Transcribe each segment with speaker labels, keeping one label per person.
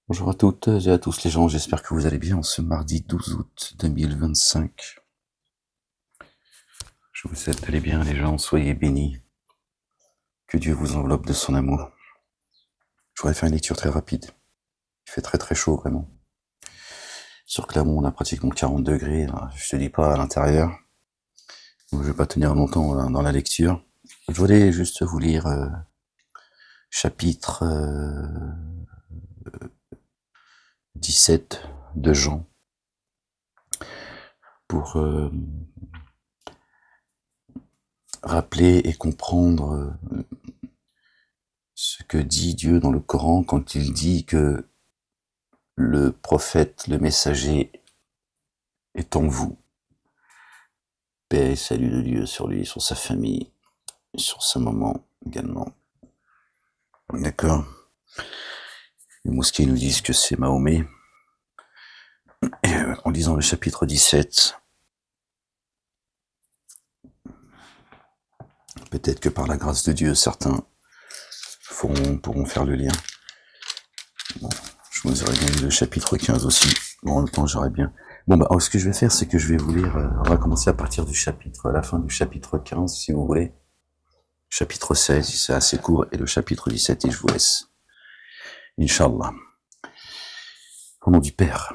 Speaker 1: Bonjour à toutes et à tous les gens, j'espère que vous allez bien en ce mardi 12 août 2025. Je vous souhaite d'aller bien les gens, soyez bénis, que Dieu vous enveloppe de son amour. Je voudrais faire une lecture très rapide, il fait très très chaud vraiment. Sur Clermont on a pratiquement 40 degrés, je te dis pas à l'intérieur, donc je vais pas tenir longtemps dans la lecture. Je voulais juste vous lire chapitre 17 de Jean, pour rappeler et comprendre ce que dit Dieu dans le Coran quand il dit que le prophète, le messager est en vous. Paix et salut de Dieu sur lui, sur sa famille, et sur sa maman également. D'accord. Les mosquées nous disent que c'est Mahomet. Et en lisant le chapitre 17, peut-être que par la grâce de Dieu, certains pourront faire le lien. Bon, je vous aurais bien lu le chapitre 15 aussi. Bon, en même temps, j'aurais bien... Bon, bah, alors, ce que je vais faire, c'est que je vais vous lire... on va commencer à partir du chapitre, à la fin du chapitre 15, si vous voulez. Chapitre 16, c'est assez court, et le chapitre 17, et je vous laisse. Inch'Allah. Au nom du Père,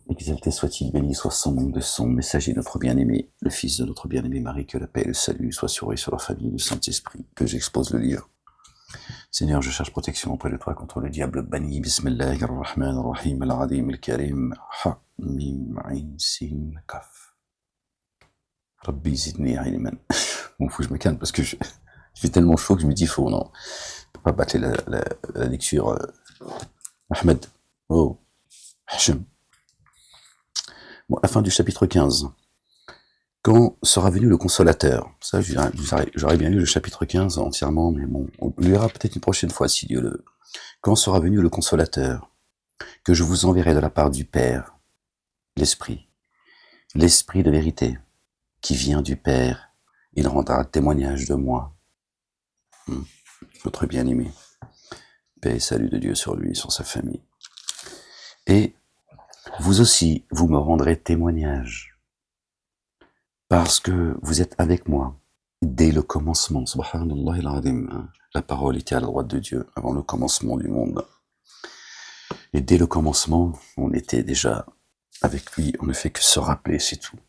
Speaker 1: exalté soit-il, béni soit son nom, de son messager, notre bien-aimé, le fils de notre bien-aimé Marie, que la paix et le salut soient sur eux et sur leur famille, le Saint-Esprit, que j'expose le livre. Seigneur, je cherche protection auprès de toi contre le diable banni. Bismillahirrahmanirrahim, al-Adim, al-Karim, ha, mim, ain, sin, kaf. Rabbi zidni ilman. Bon, faut que je me calme parce que il fait tellement chaud que je me dis, non, faut pas battre la lecture. Ahmed, oh, Hachem. Bon, la fin du chapitre 15. Quand sera venu le consolateur? Ça, j'aurais bien lu le chapitre 15 entièrement, mais bon, on le lira peut-être une prochaine fois si Dieu le veut. Quand sera venu le consolateur, que je vous enverrai de la part du Père, l'Esprit de vérité, qui vient du Père, il rendra témoignage de moi. Votre bien-aimé. Paix et salut de Dieu sur lui, sur sa famille. Et vous aussi, vous me rendrez témoignage, parce que vous êtes avec moi dès le commencement. Subhanallah al-Azim. La parole était à la droite de Dieu avant le commencement du monde. Et dès le commencement, on était déjà avec lui. On ne fait que se rappeler, c'est tout.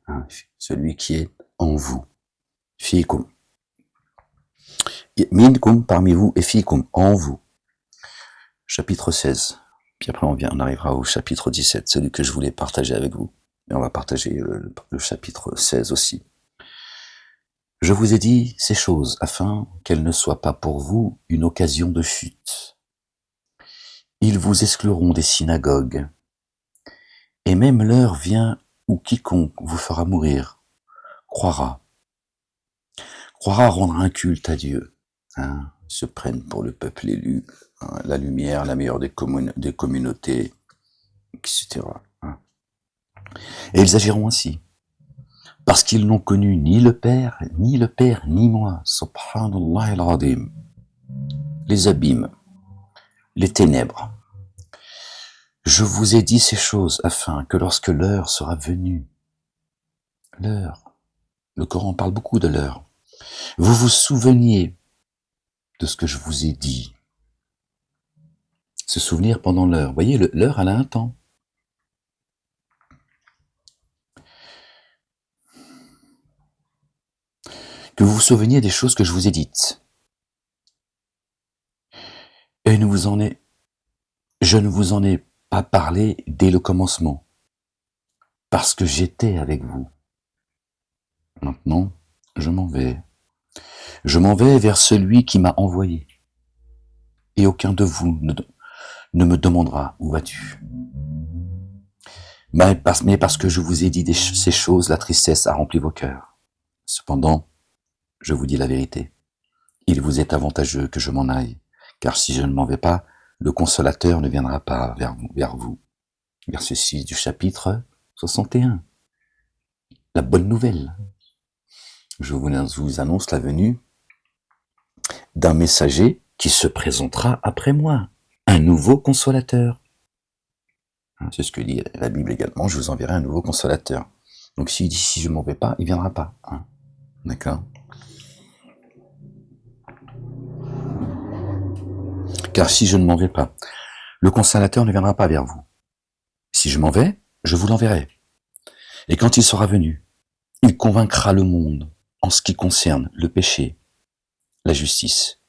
Speaker 1: Celui qui est en vous. Fiikum. Minkum parmi vous et fiikum en vous. Chapitre 16. Puis après on arrivera au chapitre 17, celui que je voulais partager avec vous. Et on va partager le chapitre 16 aussi. Je vous ai dit ces choses afin qu'elles ne soient pas pour vous une occasion de chute. Ils vous excluront des synagogues. Et même l'heure vient où quiconque vous fera mourir croira rendre un culte à Dieu. Se prennent pour le peuple élu, la lumière, la meilleure des communautés, etc. Et ils agiront ainsi, parce qu'ils n'ont connu ni le Père, ni moi. Subhanallah al-Azim. Les abîmes, les ténèbres. Je vous ai dit ces choses afin que lorsque l'heure sera venue, l'heure, le Coran parle beaucoup de l'heure, vous vous souveniez de ce que je vous ai dit. Se souvenir pendant l'heure. Vous voyez, l'heure, elle a un temps. Que vous vous souveniez des choses que je vous ai dites. Et je ne vous en ai pas parlé dès le commencement, parce que j'étais avec vous. Maintenant, je m'en vais. Je m'en vais vers celui qui m'a envoyé. Et aucun de vous ne me demandera où vas-tu. Mais parce que je vous ai dit ces choses, la tristesse a rempli vos cœurs. Cependant, je vous dis la vérité. Il vous est avantageux que je m'en aille, car si je ne m'en vais pas, le consolateur ne viendra pas vers vous. Verset 6 du chapitre 61. La bonne nouvelle. Je vous annonce la venue d'un messager qui se présentera après moi, un nouveau consolateur. C'est ce que dit la Bible également, je vous enverrai un nouveau consolateur. Donc s'il dit si je ne m'en vais pas, il ne viendra pas. Hein. D'accord ? Car si je ne m'en vais pas, le consolateur ne viendra pas vers vous. Si je m'en vais, je vous l'enverrai. Et quand il sera venu, il convaincra le monde en ce qui concerne le péché, la justice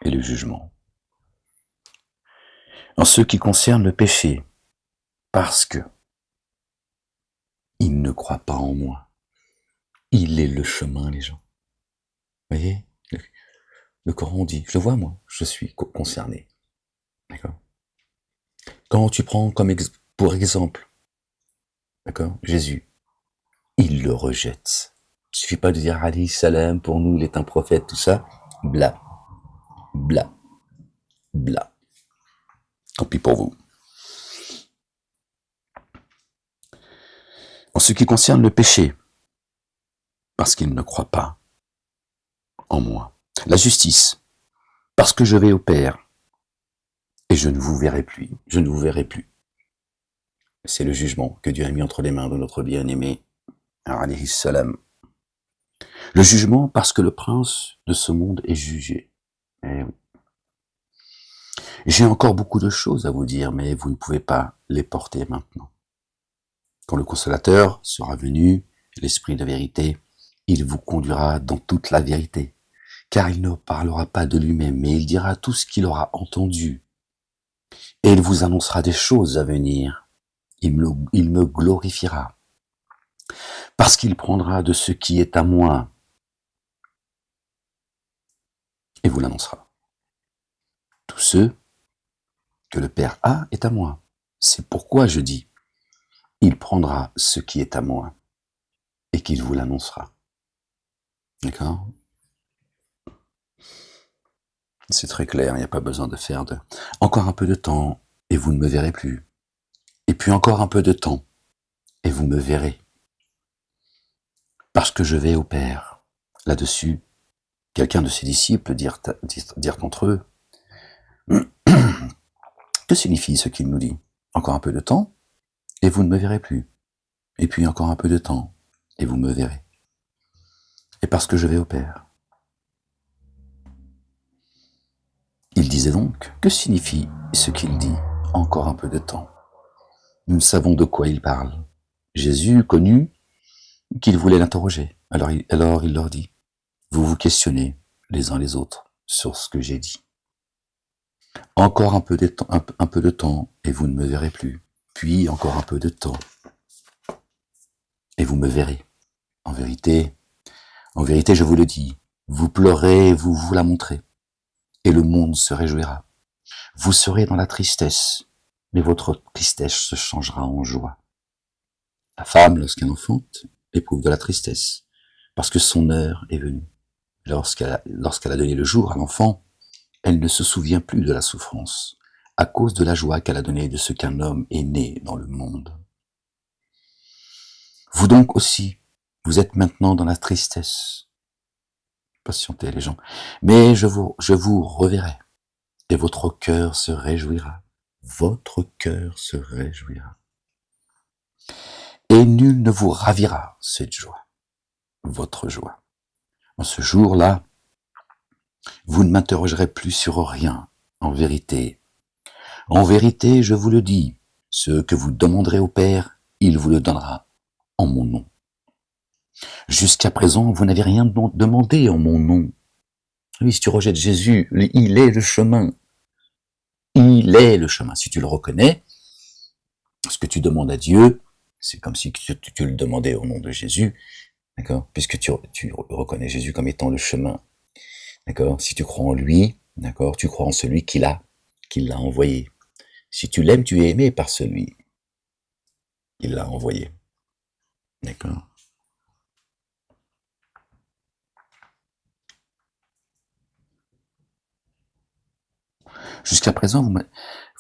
Speaker 1: et le jugement. En ce qui concerne le péché, parce que il ne croit pas en moi. Il est le chemin, les gens. Vous voyez ? Le Coran dit, je le vois moi, je suis concerné. D'accord ? Quand tu prends pour exemple, d'accord, Jésus, il le rejette. Il suffit pas de dire alayhi salam, pour nous il est un prophète, tout ça. Bla, bla, bla. Tant pis pour vous. En ce qui concerne le péché, parce qu'il ne croit pas en moi. La justice, parce que je vais au Père, et je ne vous verrai plus. Je ne vous verrai plus. C'est le jugement que Dieu a mis entre les mains de notre bien-aimé, alayhi salam. Le jugement parce que le prince de ce monde est jugé. Eh oui. J'ai encore beaucoup de choses à vous dire, mais vous ne pouvez pas les porter maintenant. Quand le consolateur sera venu, l'esprit de vérité, il vous conduira dans toute la vérité, car il ne parlera pas de lui-même, mais il dira tout ce qu'il aura entendu. Et il vous annoncera des choses à venir. Il me glorifiera, parce qu'il prendra de ce qui est à moi, et vous l'annoncera. Tout ce que le Père a est à moi. C'est pourquoi je dis, il prendra ce qui est à moi, et qu'il vous l'annoncera. D'accord ? C'est très clair, il n'y a pas besoin de faire de... Encore un peu de temps, et vous ne me verrez plus. Et puis encore un peu de temps, et vous me verrez. Parce que je vais au Père. Là-dessus, quelqu'un de ses disciples dirent entre eux, que signifie ce qu'il nous dit ? Encore un peu de temps, et vous ne me verrez plus. Et puis encore un peu de temps, et vous me verrez. Et parce que je vais au Père. Il disait donc, que signifie ce qu'il dit ? Encore un peu de temps. Nous ne savons de quoi il parle. Jésus connut qu'ils voulaient l'interroger. Alors il leur dit, vous vous questionnez les uns les autres sur ce que j'ai dit. Encore un peu de temps, et vous ne me verrez plus. Puis encore un peu de temps, et vous me verrez. En vérité, je vous le dis, vous pleurez et vous vous lamenterez, et le monde se réjouira. Vous serez dans la tristesse, mais votre tristesse se changera en joie. La femme, lorsqu'elle enfante, éprouve de la tristesse, parce que son heure est venue. Lorsqu'elle a donné le jour à l'enfant, elle ne se souvient plus de la souffrance, à cause de la joie qu'elle a donnée de ce qu'un homme est né dans le monde. Vous donc aussi, vous êtes maintenant dans la tristesse. Patientez les gens. Mais je vous reverrai, et votre cœur se réjouira. Votre cœur se réjouira. Et nul ne vous ravira cette joie, votre joie. En ce jour-là, vous ne m'interrogerez plus sur rien, en vérité. En vérité, je vous le dis, ce que vous demanderez au Père, il vous le donnera en mon nom. Jusqu'à présent, vous n'avez rien demandé en mon nom. Oui, si tu rejettes Jésus, il est le chemin. Il est le chemin. Si tu le reconnais, ce que tu demandes à Dieu, c'est comme si tu le demandais au nom de Jésus, d'accord ? Puisque tu reconnais Jésus comme étant le chemin, d'accord ? Si tu crois en lui, d'accord, tu crois en celui qui l'a envoyé. Si tu l'aimes, tu es aimé par celui qui l'a envoyé, d'accord ? Jusqu'à présent,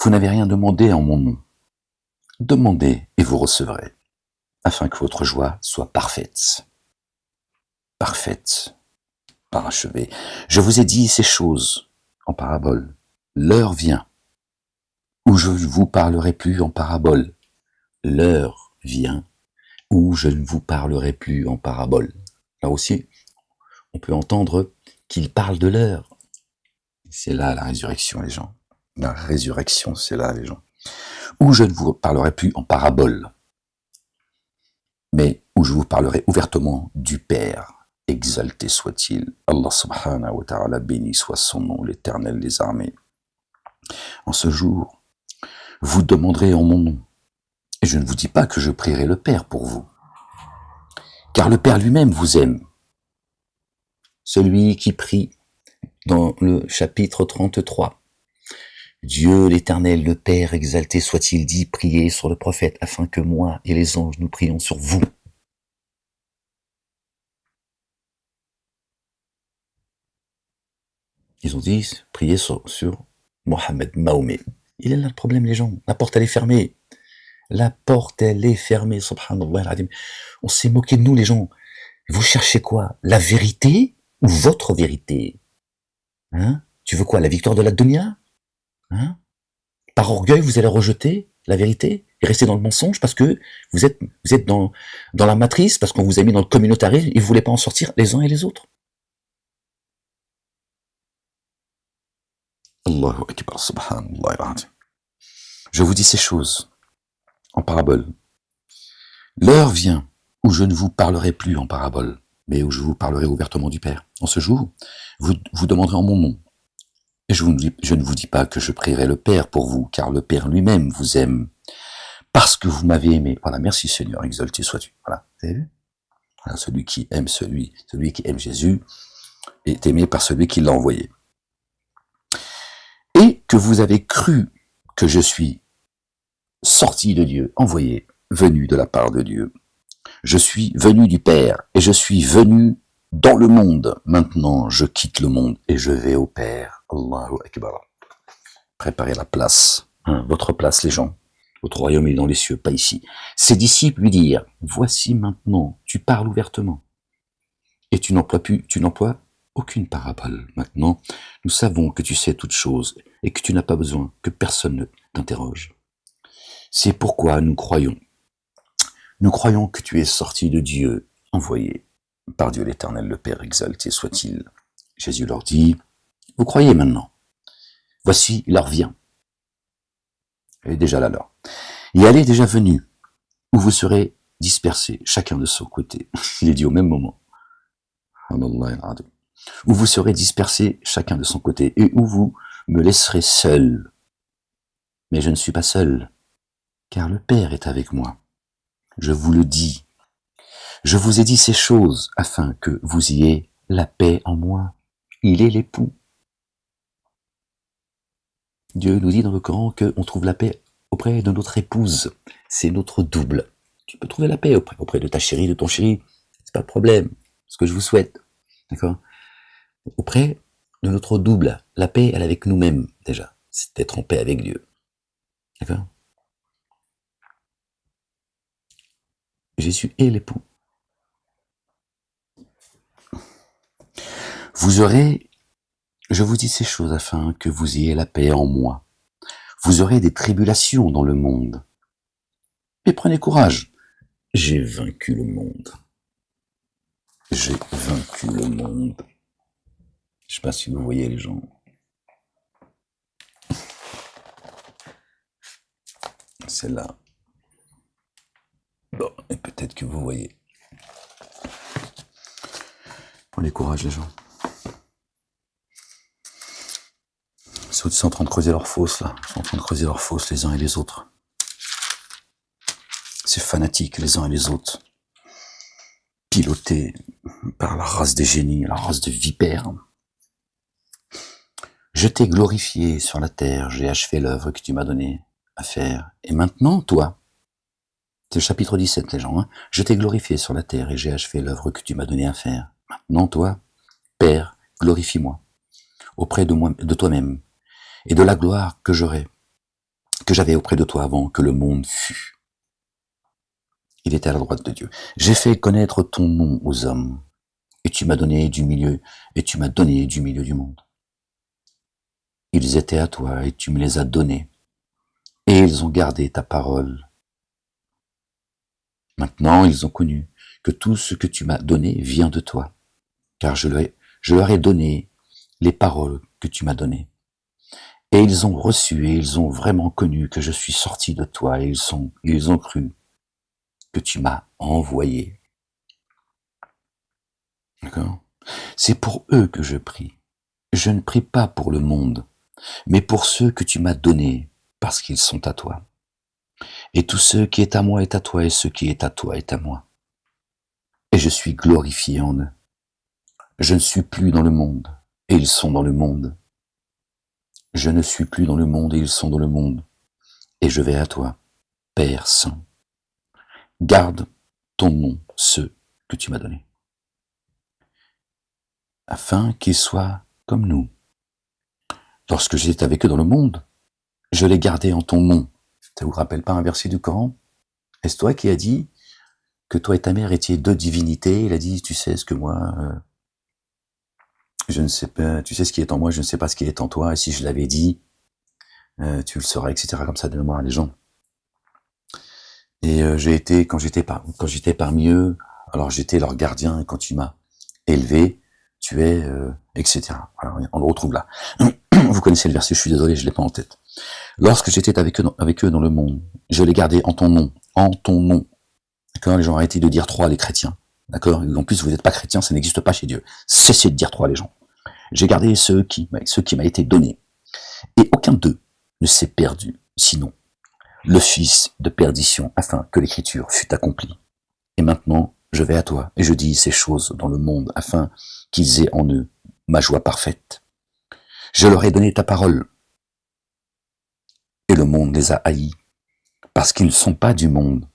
Speaker 1: vous n'avez rien demandé en mon nom. Demandez et vous recevrez, afin que votre joie soit parfaite. Parfaite, parachevée. Je vous ai dit ces choses en parabole. L'heure vient où je ne vous parlerai plus en parabole, l'heure vient où je ne vous parlerai plus en parabole. Là aussi, on peut entendre qu'il parle de l'heure. C'est là la résurrection, les gens. La résurrection, c'est là, les gens. Où je ne vous parlerai plus en parabole, mais où je vous parlerai ouvertement du Père. Exalté soit-il. Allah subhanahu wa ta'ala, béni soit son nom, l'éternel des armées. En ce jour, vous demanderez en mon nom. Et je ne vous dis pas que je prierai le Père pour vous. Car le Père lui-même vous aime. Celui qui prie dans le chapitre 33. Dieu l'Éternel, le Père, exalté soit-il, dit, priez sur le prophète, afin que moi et les anges, nous prions sur vous. Ils ont dit, priez sur Mohammed, Mahomet. Il est là le problème, les gens. La porte, elle est fermée. La porte, elle est fermée, subhanallah. On s'est moqué de nous, les gens. Vous cherchez quoi? La vérité ou votre vérité? Hein? Tu veux quoi? La victoire de la dunya? Hein? Par orgueil, vous allez rejeter la vérité et rester dans le mensonge parce que vous êtes dans la matrice, parce qu'on vous a mis dans le communautarisme et vous voulez pas en sortir les uns et les autres. Allahu Akbar, subhanallah. Je vous dis ces choses en parabole. L'heure vient où je ne vous parlerai plus en parabole, mais où je vous parlerai ouvertement du Père. En ce jour, vous demanderez en mon nom. Et je ne vous dis pas que je prierai le Père pour vous, car le Père lui-même vous aime, parce que vous m'avez aimé. Voilà, merci Seigneur, exalté sois-tu. Voilà, vous avez vu? Voilà, celui qui aime celui qui aime Jésus est aimé par celui qui l'a envoyé. Et que vous avez cru que je suis sorti de Dieu, envoyé, venu de la part de Dieu. Je suis venu du Père, et je suis venu dans le monde. Maintenant, je quitte le monde et je vais au Père. Allahu Akbar. Préparez la place, votre place, les gens. Votre royaume est dans les cieux, pas ici. Ses disciples lui dirent, voici maintenant, tu parles ouvertement. Et tu n'emploies aucune parabole. Maintenant, nous savons que tu sais toutes choses et que tu n'as pas besoin que personne ne t'interroge. C'est pourquoi nous croyons. Nous croyons que tu es sorti de Dieu, envoyé par Dieu l'Éternel, le Père, exalté soit-il. Jésus leur dit, vous croyez maintenant. Voici l'heure vient. Elle est déjà là l'heure. Et elle est déjà venue, où vous serez dispersés, chacun de son côté. Il est dit au même moment. Où vous serez dispersés, chacun de son côté, et où vous me laisserez seul. Mais je ne suis pas seul, car le Père est avec moi. Je vous le dis. Je vous ai dit ces choses afin que vous ayez la paix en moi. Il est l'époux. Dieu nous dit dans le Coran qu'on trouve la paix auprès de notre épouse. C'est notre double. Tu peux trouver la paix auprès de ta chérie, de ton chéri. C'est pas le problème. Ce que je vous souhaite. D'accord? Auprès de notre double. La paix, elle est avec nous-mêmes, déjà. C'est d'être en paix avec Dieu. D'accord? Jésus est l'époux. Je vous dis ces choses afin que vous ayez la paix en moi. Vous aurez des tribulations dans le monde. Mais prenez courage. J'ai vaincu le monde. J'ai vaincu le monde. Je sais pas si vous voyez les gens. C'est là. Bon, et peut-être que vous voyez. Prenez courage les gens. Ils sont en train de creuser leur fosse là. Ils sont en train de creuser leur fosse les uns et les autres. Ces fanatiques les uns et les autres. Pilotés par la race des génies, la race de vipères. Je t'ai glorifié sur la terre, j'ai achevé l'œuvre que tu m'as donnée à faire. Et maintenant, toi, c'est le chapitre 17, les gens, hein. Je t'ai glorifié sur la terre et j'ai achevé l'œuvre que tu m'as donnée à faire. Maintenant, toi, Père, glorifie-moi auprès de toi-même et de la gloire que j'avais auprès de toi avant que le monde fût. Il était à la droite de Dieu. J'ai fait connaître ton nom aux hommes et tu m'as donné du milieu du monde. Ils étaient à toi et tu me les as donnés et ils ont gardé ta parole. Maintenant, ils ont connu que tout ce que tu m'as donné vient de toi, car je leur ai donné les paroles que tu m'as données. Et ils ont reçu et ils ont vraiment connu que je suis sorti de toi et ils ont cru que tu m'as envoyé. D'accord? C'est pour eux que je prie. Je ne prie pas pour le monde, mais pour ceux que tu m'as donnés, parce qu'ils sont à toi. Et tout ce qui est à moi est à toi, et ce qui est à toi est à moi. Et je suis glorifié en eux. Je ne suis plus dans le monde, et ils sont dans le monde. Je ne suis plus dans le monde, et ils sont dans le monde. Et je vais à toi, Père Saint. Garde ton nom, ceux que tu m'as donnés, afin qu'ils soient comme nous. Lorsque j'étais avec eux dans le monde, je les gardais en ton nom. Ça vous rappelle pas un verset du Coran? Est-ce toi qui as dit que toi et ta mère étiez deux divinités? Il a dit, tu sais ce que moi, je ne sais pas, tu sais ce qui est en moi, je ne sais pas ce qui est en toi, et si je l'avais dit, tu le sauras, etc. Comme ça de mémoire les gens. Et quand j'étais parmi eux, alors j'étais leur gardien, et quand tu m'as élevé, tu es, etc. Alors, on le retrouve là. Vous connaissez le verset, je suis désolé, je l'ai pas en tête. Lorsque j'étais avec eux dans le monde, je les gardais en ton nom, D'accord, les gens, arrêtez de dire trois, les chrétiens. D'accord? En plus, vous n'êtes pas chrétiens, ça n'existe pas chez Dieu. Cessez de dire trois, les gens. J'ai gardé ceux qui m'a été donné. Et aucun d'eux ne s'est perdu, sinon le fils de perdition, afin que l'écriture fût accomplie. Et maintenant, je vais à toi, et je dis ces choses dans le monde, afin qu'ils aient en eux ma joie parfaite. Je leur ai donné ta parole, et le monde les a haïs, parce qu'ils ne sont pas du monde,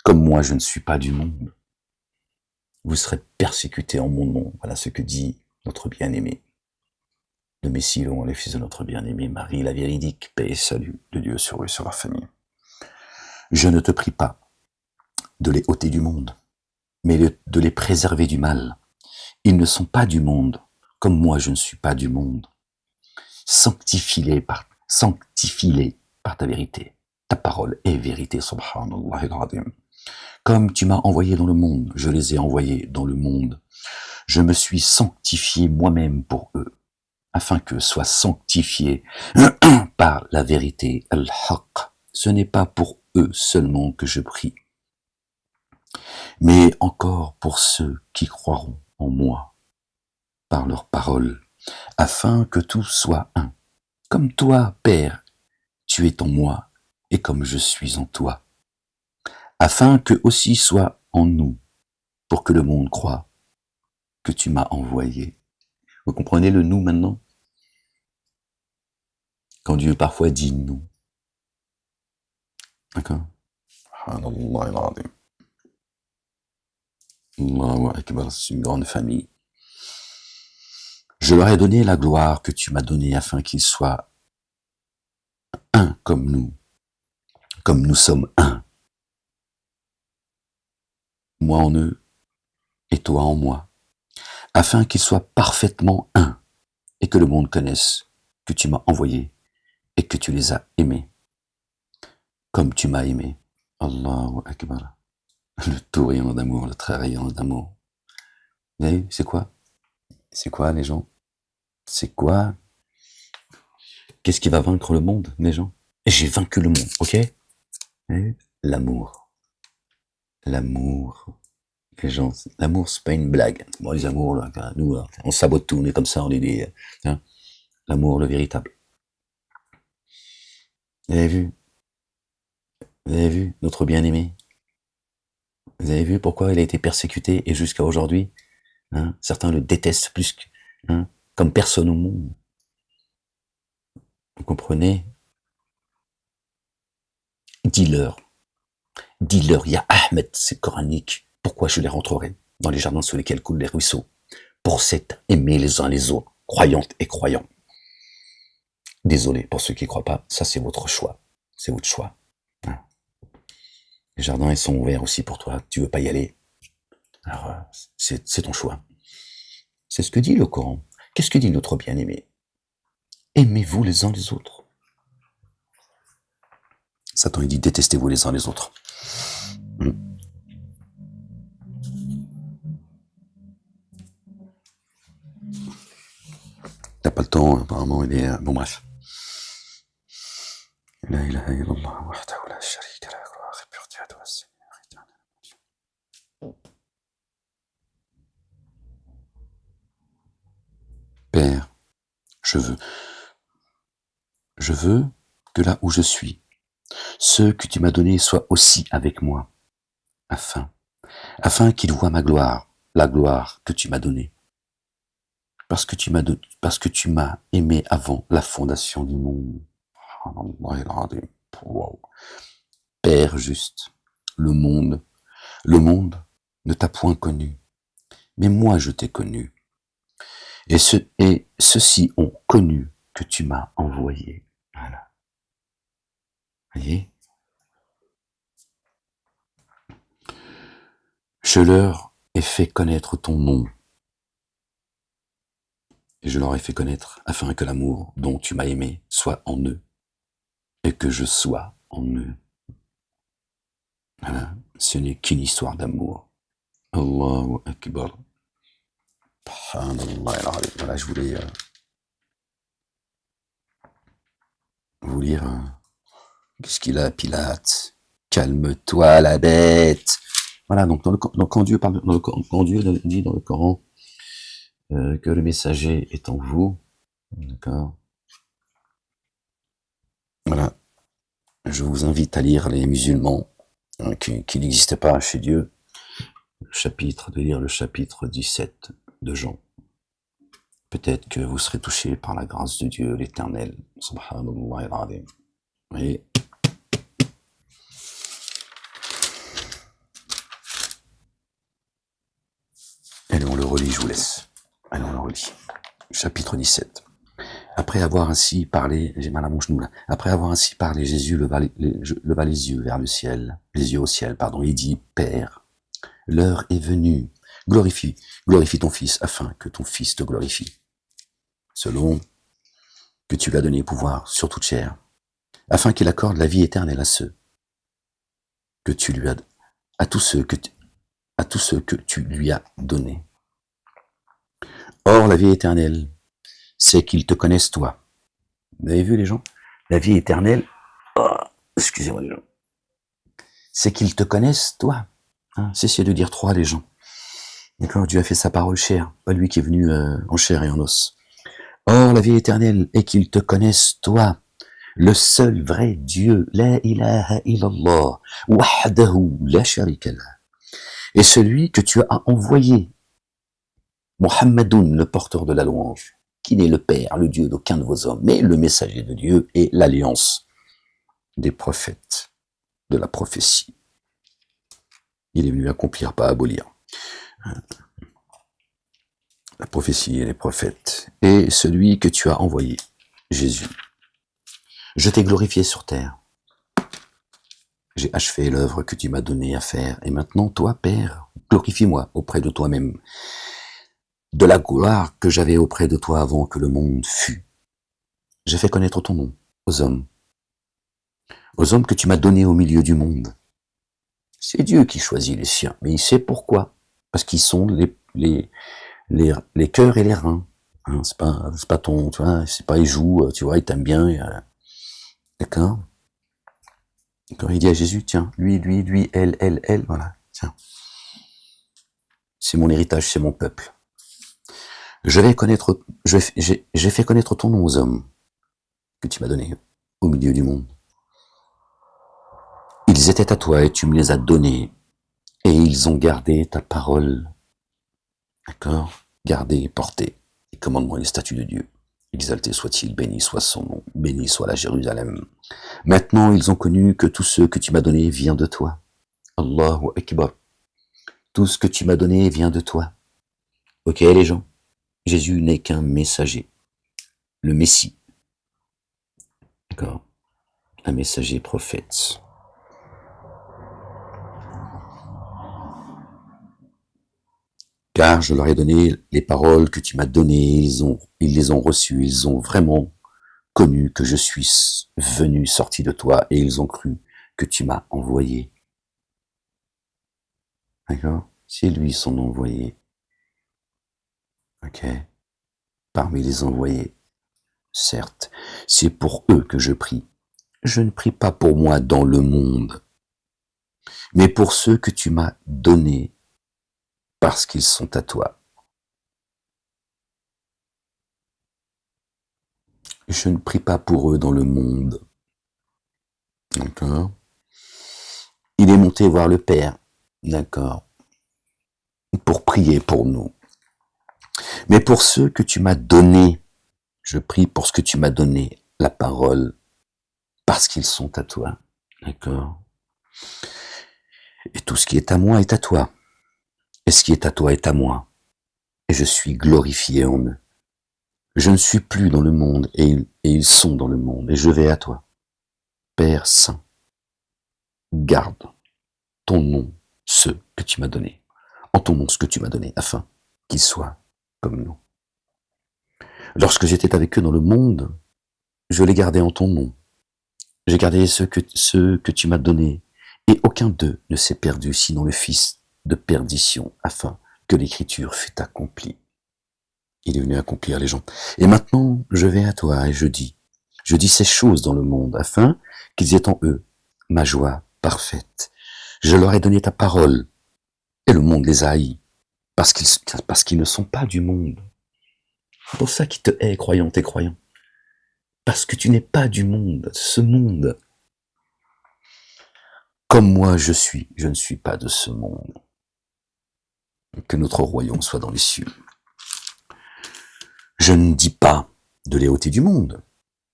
Speaker 1: comme moi je ne suis pas du monde. Vous serez persécutés en mon nom. Voilà ce que dit notre bien-aimé. Le Messie, le fils de notre bien-aimé, Marie, la véridique, paix et salut de Dieu sur eux, sur leur famille. Je ne te prie pas de les ôter du monde, mais de les préserver du mal. Ils ne sont pas du monde, comme moi je ne suis pas du monde. Sanctifie-les par ta vérité. Ta parole est vérité, subhanallah al-azim. Comme tu m'as envoyé dans le monde, je les ai envoyés dans le monde. Je me suis sanctifié moi-même pour eux, afin que soient sanctifiés par la vérité, al-haq. Ce n'est pas pour eux seulement que je prie, mais encore pour ceux qui croiront en moi, par leurs paroles, afin que tout soit un. Comme toi, Père, tu es en moi, et comme je suis en toi, afin que aussi soit en nous, pour que le monde croie que tu m'as envoyé. Vous comprenez le nous maintenant? Quand Dieu parfois dit nous. D'accord? Allahu Akbar, c'est une grande famille. Je leur ai donné la gloire que tu m'as donnée afin qu'ils soient un comme nous sommes un. Moi en eux et toi en moi, afin qu'ils soient parfaitement un et que le monde connaisse que tu m'as envoyé et que tu les as aimés comme tu m'as aimé. Allahu Akbar. Le tout rayon d'amour, le très rayon d'amour. Vous voyez, c'est quoi? C'est quoi les gens? C'est quoi? Qu'est-ce qui va vaincre le monde, les gens? J'ai vaincu le monde, ok? L'amour. L'amour. Les gens, l'amour, c'est pas une blague. Bon, les amours, là, nous, on sabote tout, on est comme ça, on est des... Hein, l'amour, le véritable. Vous avez vu? Vous avez vu notre bien-aimé? Vous avez vu pourquoi il a été persécuté et jusqu'à aujourd'hui, hein, certains le détestent plus que, hein, comme personne au monde. Vous comprenez? Dis-leur, il y a Ahmed, c'est coranique. Pourquoi je les rentrerai dans les jardins sous lesquels coulent les ruisseaux? Pour s'être aimés les uns les autres, croyantes et croyants. Désolé pour ceux qui ne croient pas, ça c'est votre choix. C'est votre choix. Hein. Les jardins, ils sont ouverts aussi pour toi. Tu veux pas y aller? Alors, c'est ton choix. C'est ce que dit le Coran. Qu'est-ce que dit notre bien-aimé? Aimez-vous les uns les autres. Satan, il dit détestez-vous les uns les autres. Non, apparemment, il est... Bon, bref. La ilaha illallah, wahdahu la sharika lahu, gloire et pureté à toi, Seigneur éternel. Père, je veux que là où je suis, ceux que tu m'as donnés soient aussi avec moi, afin qu'ils voient ma gloire, la gloire que tu m'as donnée. Parce que tu m'as aimé avant la fondation du monde. Wow. Père juste, le monde ne t'a point connu, mais moi je t'ai connu. Et ceux-ci ont connu que tu m'as envoyé. Voilà. Voyez? Je leur ai fait connaître ton nom. Et je leur ai fait connaître afin que l'amour dont tu m'as aimé soit en eux et que je sois en eux. Voilà. Ce n'est qu'une histoire d'amour. Allahu Akbar. Voilà, je voulais vous lire. Qu'est-ce qu'il a, Pilate? Calme-toi, la bête. Voilà, donc quand Dieu parle, quand Dieu dit dans le Coran que le messager est en vous, d'accord. Voilà, je vous invite à lire les musulmans qui n'existent pas chez Dieu. De lire le chapitre 17 de Jean. Peut-être que vous serez touchés par la grâce de Dieu, l'Éternel. Subhanallah al-Azim. Oui. Allez, on le relit, je vous laisse. Allez, on le relit. Chapitre 17. Après avoir ainsi parlé, j'ai mal à mon genou là. Après avoir ainsi parlé, Jésus leva les yeux vers le ciel, les yeux au ciel, pardon. Il dit, Père, l'heure est venue. Glorifie ton Fils, afin que ton Fils te glorifie. Selon que tu lui as donné pouvoir sur toute chair, afin qu'il accorde la vie éternelle à ceux que tu lui as, à tous ceux que tu lui as donné. Or, la vie éternelle, c'est qu'ils te connaissent toi. Vous avez vu les gens? La vie éternelle, excusez-moi les gens, c'est qu'ils te connaissent toi. Hein, cessez de dire trois les gens. D'accord, Dieu a fait sa parole chère, pas lui qui est venu en chair et en os. Or, la vie éternelle est qu'ils te connaissent toi, le seul vrai Dieu, la ilaha illallah, wahdahu la sharika lah, et celui que tu as envoyé, Muhammadoun, le porteur de la louange, qui n'est le Père, le Dieu d'aucun de vos hommes, mais le messager de Dieu et l'alliance des prophètes, de la prophétie. Il est venu accomplir, pas abolir. La prophétie et les prophètes, et celui que tu as envoyé, Jésus. Je t'ai glorifié sur terre. J'ai achevé l'œuvre que tu m'as donnée à faire, et maintenant, toi, Père, glorifie-moi auprès de toi-même, de la gloire que j'avais auprès de toi avant que le monde fût. J'ai fait connaître ton nom aux hommes que tu m'as donnés au milieu du monde. C'est Dieu qui choisit les siens, mais il sait pourquoi. Parce qu'ils sont les cœurs et les reins. Hein, c'est pas ton, tu vois, c'est pas il joue, tu vois, il t'aime bien, d'accord. Quand il dit à Jésus, tiens, lui, elle, voilà, tiens. C'est mon héritage, c'est mon peuple. J'ai fait connaître ton nom aux hommes que tu m'as donné au milieu du monde. Ils étaient à toi et tu me les as donnés, et ils ont gardé ta parole. D'accord? Gardé et porté les commandements et les statuts de Dieu. Exalté soit-il, béni soit son nom, béni soit la Jérusalem. Maintenant, ils ont connu que tout ce que tu m'as donné vient de toi. Allahu Akbar. Tout ce que tu m'as donné vient de toi. Ok, les gens? Jésus n'est qu'un messager. Le Messie. D'accord? Un messager prophète. Car je leur ai donné les paroles que tu m'as données, ils les ont reçues, ils ont vraiment connu que je suis venu sorti de toi, et ils ont cru que tu m'as envoyé. D'accord? C'est lui son envoyé. Ok? Parmi les envoyés. certes, c'est pour eux que je prie. Je ne prie pas pour moi dans le monde, mais pour ceux que tu m'as donnés, parce qu'ils sont à toi. Je ne prie pas pour eux dans le monde. D'accord. Il est monté voir le Père. D'accord. Pour prier pour nous. Mais pour ceux que tu m'as donnés, je prie pour ce que tu m'as donné, la parole, parce qu'ils sont à toi. D'accord. Et tout ce qui est à moi est à toi. Et ce qui est à toi est à moi. Et je suis glorifié en eux. Je ne suis plus dans le monde, et ils sont dans le monde, et je vais à toi. Père Saint, garde ton nom, ceux que tu m'as donnés, en ton nom ce que tu m'as donné, afin qu'ils soient comme nous. Lorsque j'étais avec eux dans le monde, je les gardais en ton nom. J'ai gardé ceux que tu m'as donnés, et aucun d'eux ne s'est perdu, sinon le fils de perdition, afin que l'écriture fût accomplie. Il est venu accomplir les gens. Et maintenant, je vais à toi et je dis ces choses dans le monde, afin qu'ils aient en eux ma joie parfaite. Je leur ai donné ta parole, et le monde les a haïs, parce qu'ils ne sont pas du monde. C'est pour ça qu'ils te haït, croyante et croyant. Parce que tu n'es pas du monde, ce monde. Comme moi je ne suis pas de ce monde. Que notre royaume soit dans les cieux. Je ne dis pas de les ôter du monde,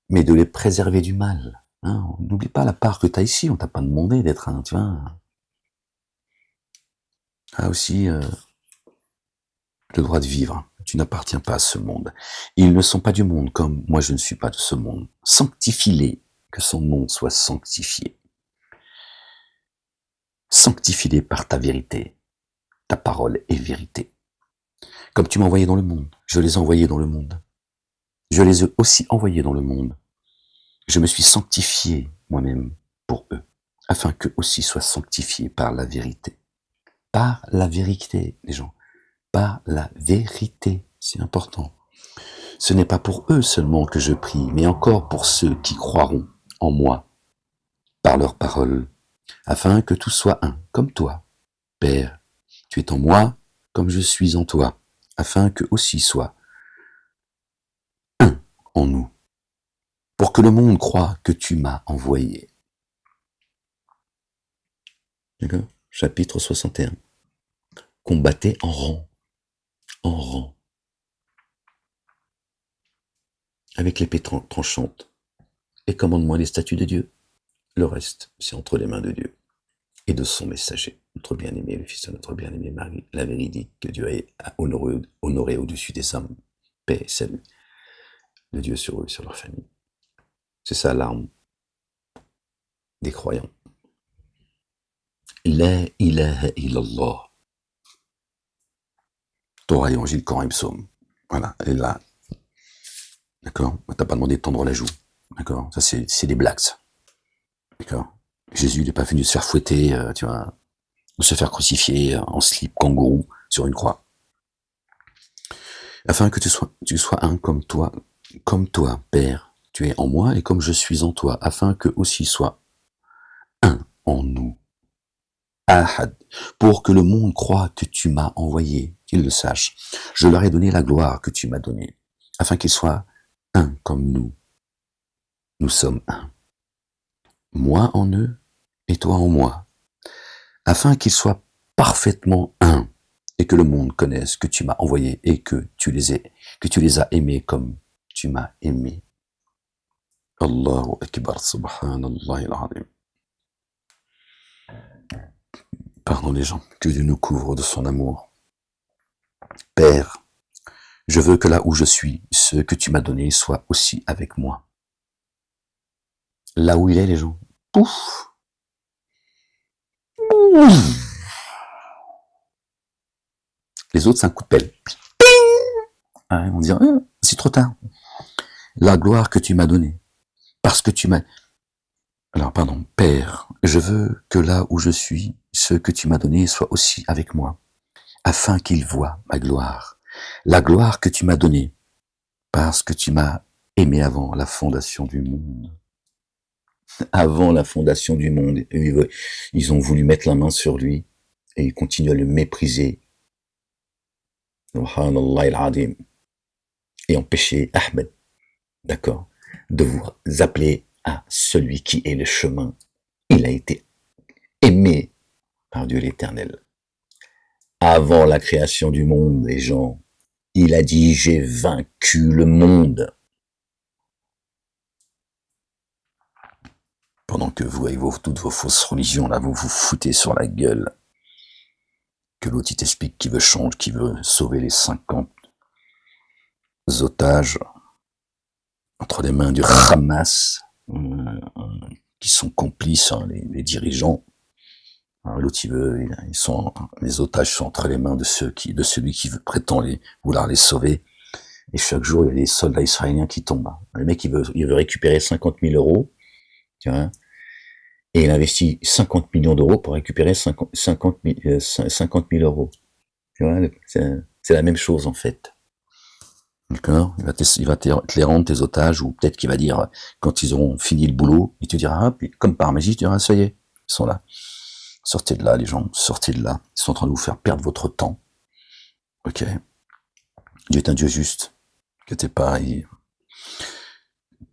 Speaker 1: mais de les préserver du mal. Hein, n'oublie pas la part que tu as ici, on t'a pas demandé d'être un, tu vois. Ah aussi, le droit de vivre. Tu n'appartiens pas à ce monde. Ils ne sont pas du monde, comme moi je ne suis pas de ce monde. Sanctifie-les, que son nom soit sanctifié. Sanctifie-les par ta vérité. Ta parole est vérité. Comme tu m'as envoyé dans le monde, je les ai envoyés dans le monde. Je les ai aussi envoyés dans le monde. Je me suis sanctifié moi-même pour eux, afin qu'eux aussi soient sanctifiés par la vérité. Par la vérité, les gens. Par la vérité, c'est important. Ce n'est pas pour eux seulement que je prie, mais encore pour ceux qui croiront en moi, par leur parole, afin que tout soit un, comme toi. Père, tu es en moi, comme je suis en toi, afin que aussi soit un en nous, pour que le monde croie que tu m'as envoyé. D'accord ? Chapitre 61. Combattez en rang, avec l'épée tranchante, et commande-moi les statuts de Dieu. Le reste, c'est entre les mains de Dieu et de son messager, notre bien-aimé, le fils de notre bien-aimé Marie, la véridique que Dieu a honoré au-dessus des hommes. Paix et salut de Dieu sur eux, sur leur famille. C'est ça l'arme des croyants. La ilaha illallah. Torah, Évangile, Coran et Psaume. Voilà, elle est là. D'accord ? T'as pas demandé de tendre la joue. D'accord ? Ça, c'est des blagues. D'accord ? Jésus n'est pas venu se faire fouetter, tu vois, ou se faire crucifier en slip kangourou sur une croix. Afin que tu sois un comme toi, Père, tu es en moi et comme je suis en toi, afin que aussi soit un en nous. Ahad, pour que le monde croie que tu m'as envoyé, qu'ils le sachent. Je leur ai donné la gloire que tu m'as donnée, afin qu'ils soient un comme nous. Nous sommes un. Moi en eux et toi en moi, afin qu'ils soient parfaitement un, et que le monde connaisse que tu m'as envoyé et que tu les as aimés comme tu m'as aimé. Allahu Akbar, subhanallah al-azim. Pardon les gens, que Dieu nous couvre de son amour. Père, je veux que là où je suis, ce que tu m'as donné soit aussi avec moi. Là où il est, les gens, pouf, les autres, c'est un coup de pelle. Ah, on dit, c'est trop tard. La gloire que tu m'as donnée, parce que tu m'as... Alors, pardon, Père, je veux que là où je suis, ce que tu m'as donné soit aussi avec moi, afin qu'ils voient ma gloire, la gloire que tu m'as donnée, parce que tu m'as Aimé avant la fondation du monde. Avant la fondation du monde. Ils ont voulu mettre la main sur lui et ils continuent à le mépriser. Subhanallah al-Adim. Et empêcher Ahmed, d'accord, de vous appeler à celui qui est le chemin. Il a été aimé par Dieu l'Éternel. Avant la création du monde, les gens, il a dit, j'ai vaincu le monde. Pendant que vous, avec toutes vos fausses religions, là, vous vous foutez sur la gueule. Que l'autre, il t'explique qu'il veut changer, qu'il veut sauver les 50 otages entre les mains du Hamas, qui sont complices, hein, les dirigeants. L'autre, les otages sont entre les mains de celui qui prétend vouloir les sauver. Et chaque jour, il y a des soldats israéliens qui tombent. Le mec, il veut récupérer 50 000 euros, tu vois, et il investit 50 millions d'euros pour récupérer 50 000 euros. Tu vois, c'est la même chose, en fait. D'accord? Il va te les rendre, tes otages, ou peut-être qu'il va dire, quand ils auront fini le boulot, il te dira, puis comme par magie, tu diras, ça y est, ils sont là. Sortez de là, les gens, sortez de là. Ils sont en train de vous faire perdre votre temps. Ok? Dieu est un Dieu juste. Que t'es pas,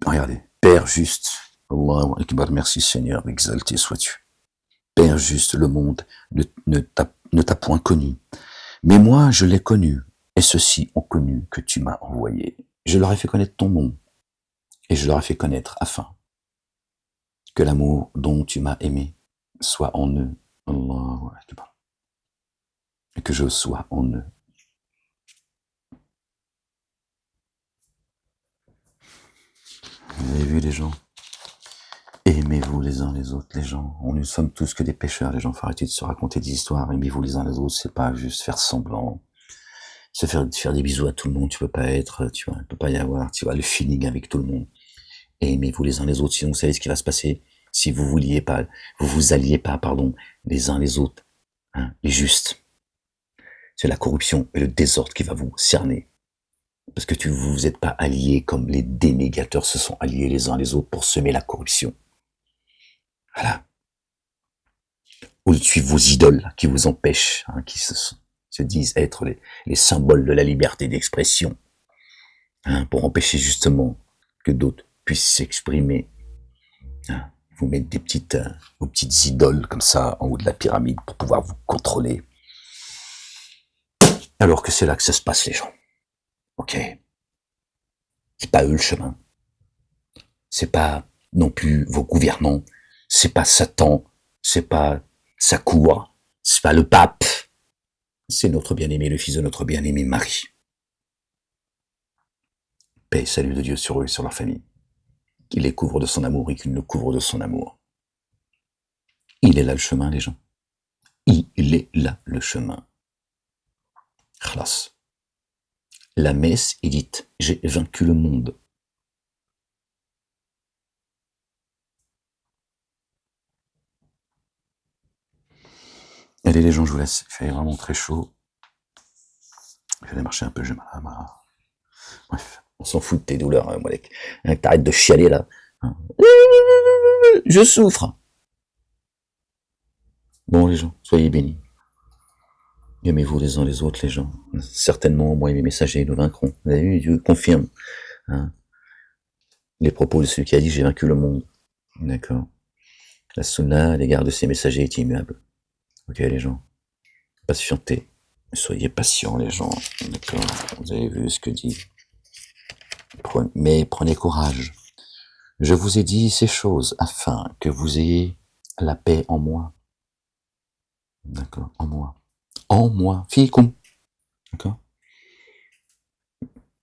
Speaker 1: regardez, Père juste. Allahu Akbar, merci Seigneur, exalté sois-tu. Père juste, le monde ne t'a point connu. Mais moi, je l'ai connu, et ceux-ci ont connu que tu m'as envoyé. Je leur ai fait connaître ton nom, et je leur ai fait connaître afin que l'amour dont tu m'as aimé soit en eux. Allahu Akbar. Et que je sois en eux. Vous avez vu les gens? Aimez-vous les uns les autres, les gens. Nous sommes tous que des pécheurs, les gens. Faut arrêter de se raconter des histoires. Aimez-vous les uns les autres, c'est pas juste faire semblant. Se faire des bisous à tout le monde, tu peux pas être, tu vois, il peut pas y avoir, tu vois, le feeling avec tout le monde. Aimez-vous les uns les autres, sinon vous savez ce qui va se passer si vous vous alliez pas, les uns les autres, hein, les justes. C'est la corruption et le désordre qui va vous cerner. Parce que vous êtes pas alliés comme les dénégateurs se sont alliés les uns les autres pour semer la corruption. Voilà. Ou de suivre vos idoles qui vous empêchent, hein, qui se disent être les symboles de la liberté d'expression, hein, pour empêcher justement que d'autres puissent s'exprimer. Hein, vous mettre vos petites idoles comme ça en haut de la pyramide pour pouvoir vous contrôler. Alors que c'est là que ça se passe, les gens. Ok? C'est pas eux le chemin. C'est pas non plus vos gouvernants. C'est pas Satan. C'est pas sa cour. C'est pas le pape. C'est notre bien-aimé, le fils de notre bien-aimé Marie. Paix et salut de Dieu sur eux et sur leur famille. Qu'il les couvre de son amour et qu'il nous couvre de son amour. Il est là le chemin, les gens. Il est là le chemin. Khlas. La messe est dite, j'ai vaincu le monde. Allez les gens, je vous laisse. Il fait vraiment très chaud. Je vais aller marcher un peu, j'ai mal à ma... Bref, on s'en fout de tes douleurs, hein, Molek. Hein, t'arrêtes de chialer là. Hein. Je souffre. Bon les gens, soyez bénis. Aimez-vous les uns les autres, les gens. Certainement, moi et mes messagers, nous vaincrons. Vous avez vu, Dieu confirme, hein, les propos de celui qui a dit « j'ai vaincu le monde ». D'accord. La sunna à l'égard de ses messagers est immuable. Ok les gens. Patientez. Soyez patients les gens. D'accord. Vous avez vu ce que dit. Mais prenez courage. Je vous ai dit ces choses afin que vous ayez la paix en moi. D'accord. En moi. En moi. Fikum. D'accord.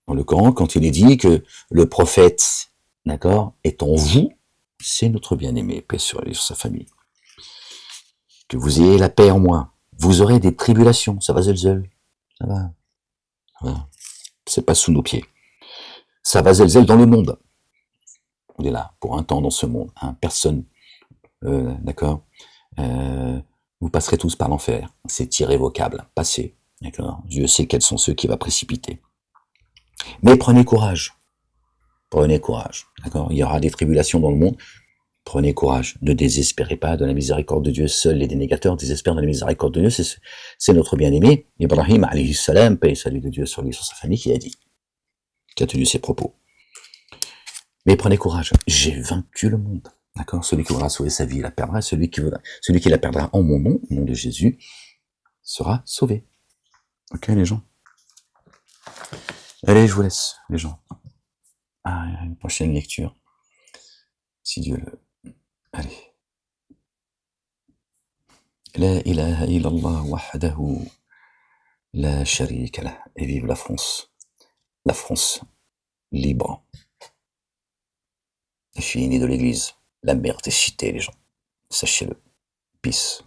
Speaker 1: Dans le Coran, quand il est dit que le prophète, d'accord, est en vous, c'est notre bien-aimé, paix sur sa famille. Que vous ayez la paix en moi. Vous aurez des tribulations. Ça va, Zelzel? Ça va. Ça va. C'est pas sous nos pieds. Ça va, Zelzel, dans le monde. On est là pour un temps dans ce monde. Hein. Personne, d'accord, vous passerez tous par l'enfer. C'est irrévocable. Passez. D'accord. Dieu sait quels sont ceux qui va précipiter. Mais prenez courage.
Speaker 2: Prenez courage, d'accord? Il y aura des tribulations dans le monde. Prenez courage. Ne désespérez pas de la miséricorde de Dieu. Seuls les dénégateurs désespèrent de la miséricorde de Dieu. C'est notre bien-aimé, Ibrahim, alayhi salam, paix et salut de Dieu sur lui et sur sa famille, qui a dit, qui a tenu ses propos. Mais prenez courage. J'ai vaincu le monde. D'accord? Celui qui voudra sauver sa vie, la perdra. Celui qui la perdra en mon nom, au nom de Jésus, sera sauvé. Ok, les gens? Allez, je vous laisse, les gens. Une prochaine lecture. Si Dieu le... Allez. La ilaha illallah wahdahu la sharika lah. Et vive la France. La France libre. La fille de l'église. La mère des cités, les gens. Sachez-le. Peace.